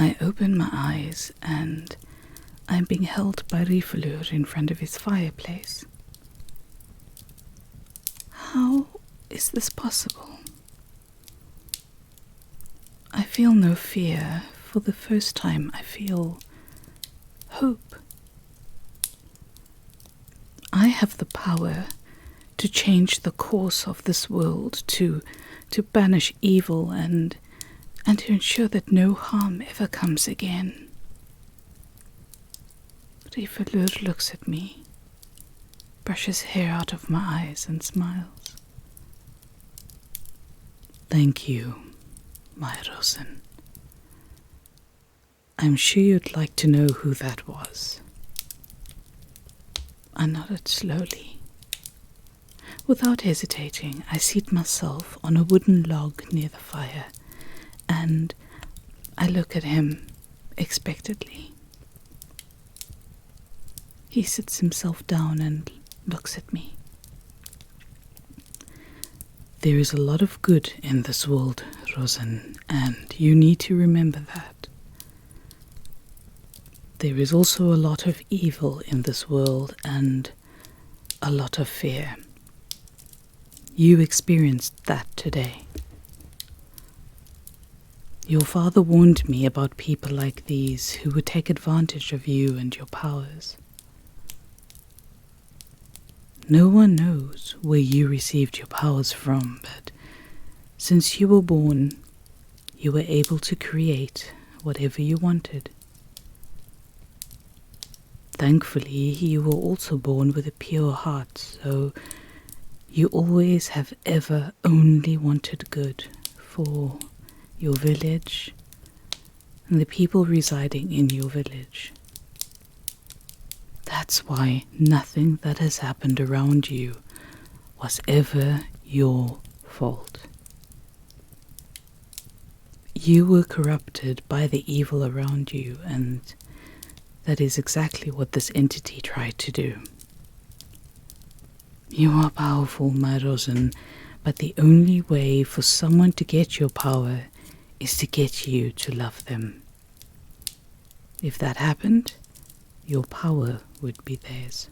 I open my eyes and I'm being held by Rhosyn in front of his fireplace. How is this possible? I feel no fear. For the first time, I feel hope. I have the power to change the course of this world, to banish evil and to ensure that no harm ever comes again. Rhosyn looks at me, brushes hair out of my eyes and smiles. Thank you, my Rhosyn. I'm sure you'd like to know who that was. I nodded slowly. Without hesitating, I seat myself on a wooden log near the fire, and I look at him expectantly. He sits himself down and looks at me. There is a lot of good in this world, Rhosyn, and you need to remember that. There is also a lot of evil in this world and a lot of fear. You experienced that today. Your father warned me about people like these who would take advantage of you and your powers. No one knows where you received your powers from, but since you were born, you were able to create whatever you wanted. Thankfully, you were also born with a pure heart, so you always have ever only wanted good for your village and the people residing in your village. That's why nothing that has happened around you was ever your fault. You were corrupted by the evil around you, and that is exactly what this entity tried to do. You are powerful, my Rhosyn, but the only way for someone to get your power is to get you to love them. If that happened, your power would be theirs.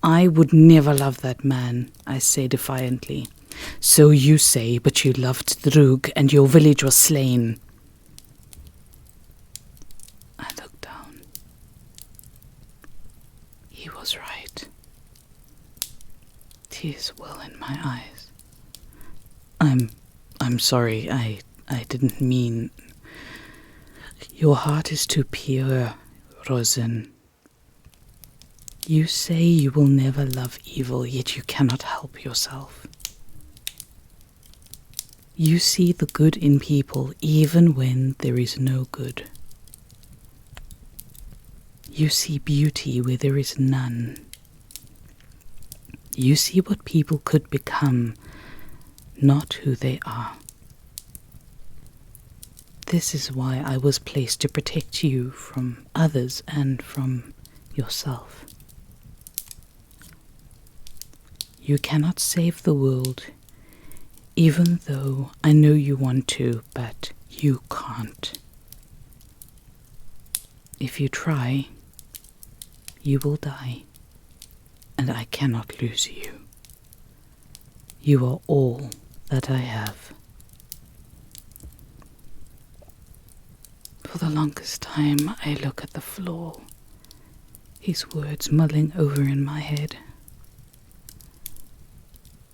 I would never love that man, I say defiantly. So you say, but you loved Drug and your village was slain. I looked down. He was right. Tears well in my eyes. I'm sorry, I didn't mean... Your heart is too pure, Rhosyn. You say you will never love evil, yet you cannot help yourself. You see the good in people even when there is no good. You see beauty where there is none. You see what people could become, not who they are. This is why I was placed to protect you from others and from yourself. You cannot save the world, even though I know you want to, but you can't. If you try, you will die, and I cannot lose you. You are all that I have. For the longest time, I look at the floor, his words mulling over in my head.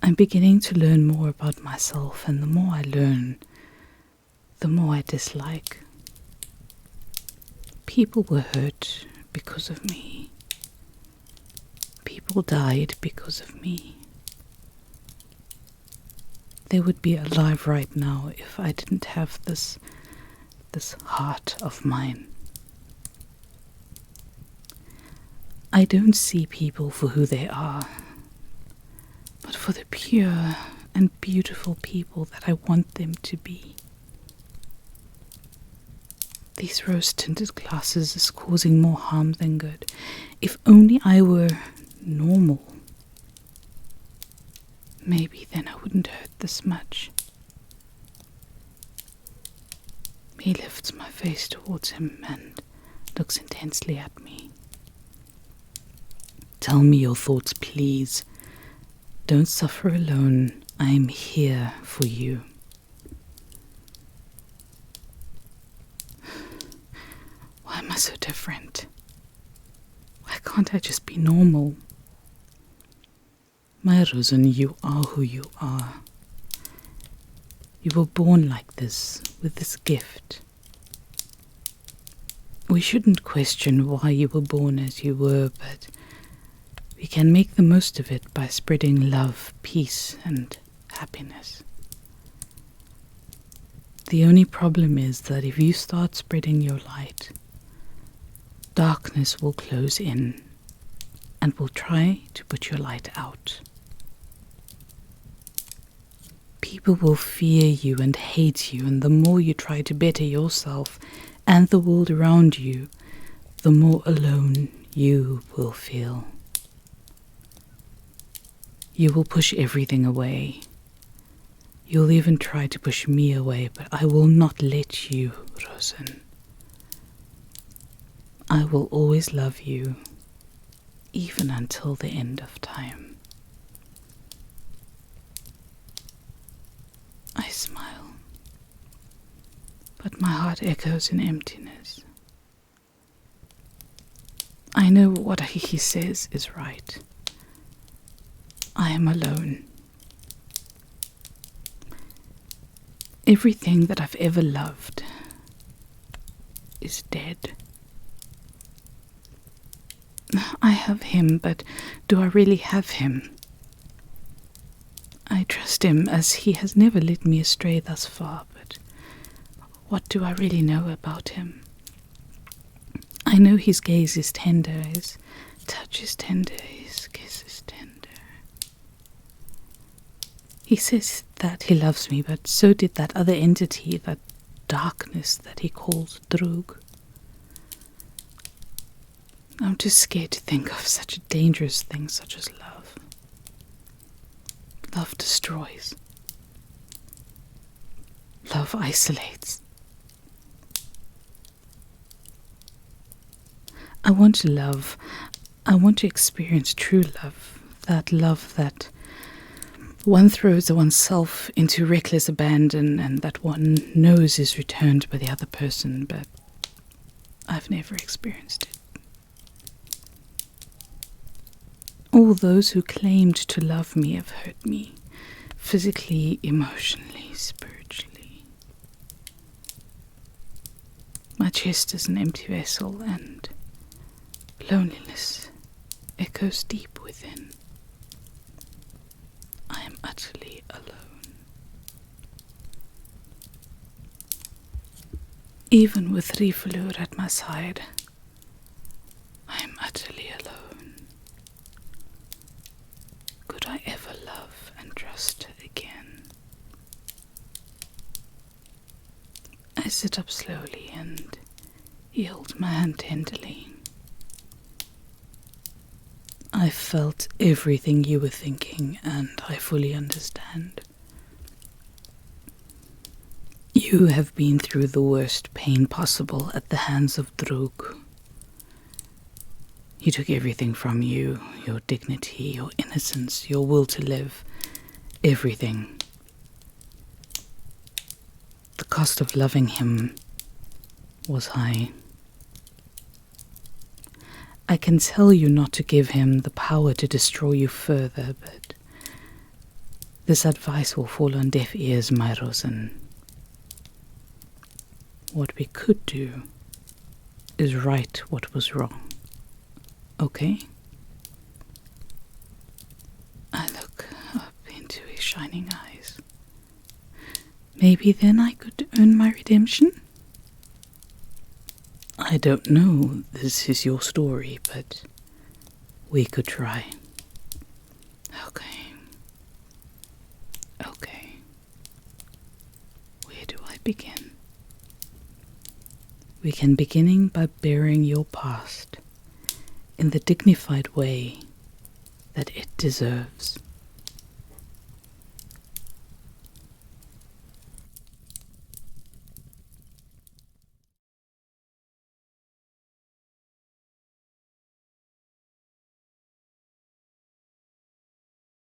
I'm beginning to learn more about myself, and the more I learn, the more I dislike. People were hurt because of me. People died because of me. They would be alive right now if I didn't have this heart of mine. I don't see people for who they are, but for the pure and beautiful people that I want them to be. These rose-tinted glasses is causing more harm than good. If only I were normal, maybe then I wouldn't hurt this much. He lifts my face towards him and looks intensely at me. Tell me your thoughts, please. Don't suffer alone. I am here for you. Why am I so different? Why can't I just be normal? My Rhosyn, you are who you are. You were born like this, with this gift. We shouldn't question why you were born as you were, but we can make the most of it by spreading love, peace, and happiness. The only problem is that if you start spreading your light, darkness will close in and will try to put your light out. People will fear you and hate you, and the more you try to better yourself and the world around you, the more alone you will feel. You will push everything away. You'll even try to push me away, but I will not let you, Rhosyn. I will always love you, even until the end of time. I smile, but my heart echoes in emptiness. I know what he says is right. I am alone. Everything that I've ever loved is dead. I have him, but do I really have him? I trust him, as he has never led me astray thus far, but what do I really know about him? I know his gaze is tender, his touch is tender, his kiss is tender. He says that he loves me, but so did that other entity, that darkness that he calls Droog. I'm too scared to think of such a dangerous thing such as love. Love destroys. Love isolates. I want to love. I want to experience true love. That love that one throws oneself into reckless abandon and that one knows is returned by the other person, but I've never experienced it. All those who claimed to love me have hurt me, physically, emotionally, spiritually. My chest is an empty vessel, and loneliness echoes deep within. I am utterly alone. Even with Rhosyn at my side, I am utterly alone. Could I ever love and trust again? I sit up slowly and he holds my hand tenderly. I felt everything you were thinking, and I fully understand. You have been through the worst pain possible at the hands of Droog. He took everything from you, your dignity, your innocence, your will to live, everything. The cost of loving him was high. I can tell you not to give him the power to destroy you further, but this advice will fall on deaf ears, my Rhosyn. What we could do is right what was wrong. Okay? I look up into his shining eyes. Maybe then I could earn my redemption? I don't know, this is your story, but we could try. Okay. Where do I begin? We can begin by burying your past in the dignified way that it deserves.